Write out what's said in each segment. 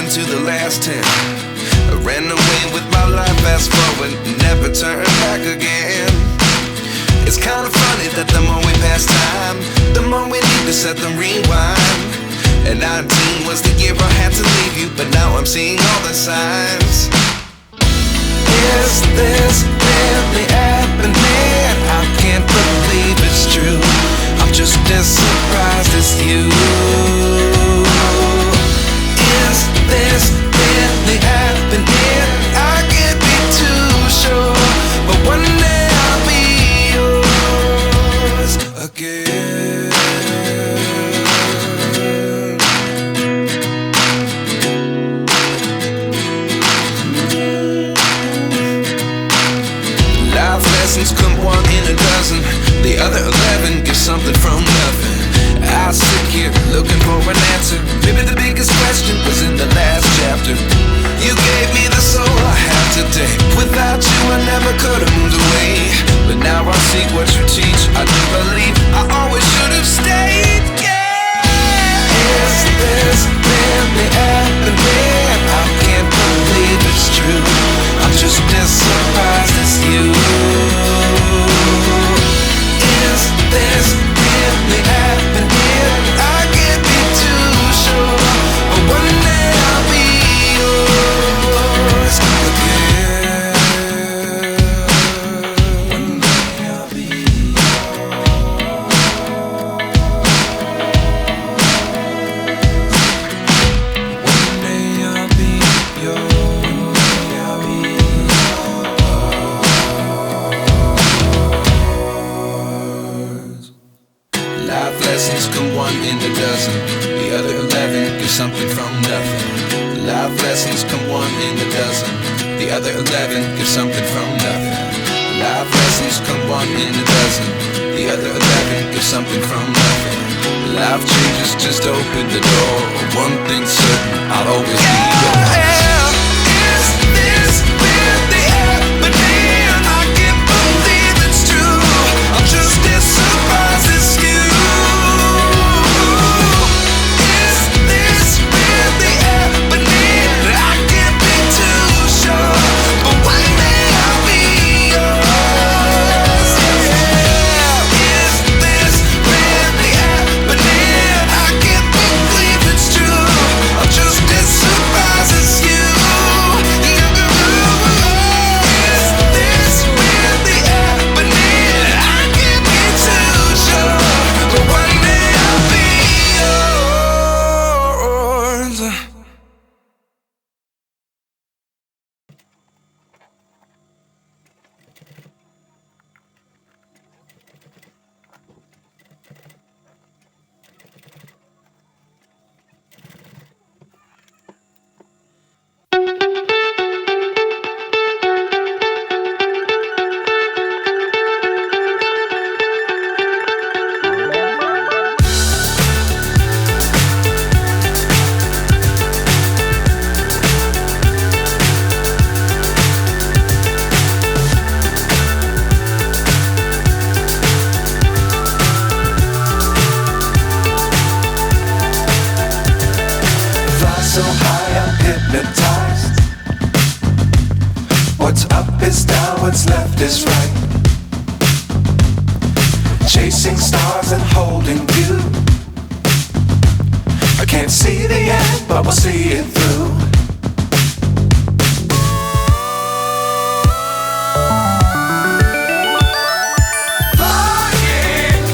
to the last 10. I ran away with my life, fast forward, never turn back again. It's kinda funny that the more we pass time, the more we need to set the rewind. And 19 was the year I had to leave you, but now I'm seeing all the signs. Is this really happening? I can't believe it's true. I'm just as surprised as you. Is this really happening? I can't be too sure, but one day I'll be yours again. Life lessons come one in a dozen. The other 11 give something from nothing. I sit here looking for an answer. Maybe the biggest question was in the last chapter. You gave me the soul I have today. Without you I never could have moved away. But now I see what you teach. I do believe I always should have stayed. Yeah. Is this really happening? I can't believe it's true. I'm just as surprised as you. Is this really happening? I can't be too sure, but one day I'll be yours again. One day I'll be One day I'll be yours. Life lessons come one in a dozen. The other 11 give something from nothing. Life lessons come one in a dozen. The other 11 give something from nothing. Life lessons come one in a dozen. The other 11 give something from nothing. Life changes, just open the door. One thing's certain, I'll always be yours. Is this really happening? I can't believe it's true. I'm just as surprised as you. Is this really happening? I can't be too sure, but one day I'll be yours. Yeah. Is this really happening? I can't believe it's true. I'm just as surprised as you. Is this really happening? I can't be too sure, but one day I'll be yours. Fly so high, I'm hypnotized. What's up is down, what's left is right. Chasing stars and holding you. I can't see the end, but we'll see it through. Flying,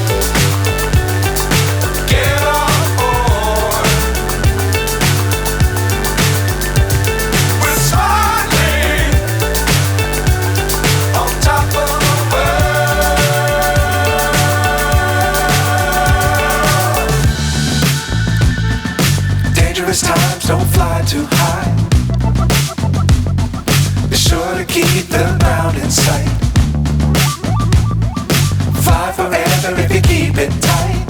get on board. We're smiling on top of the world. Dangerous times, don't fly too high. Be sure to keep the ground in sight. Fly forever if you keep it tight.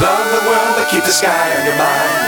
Love the world, but keep the sky on your mind.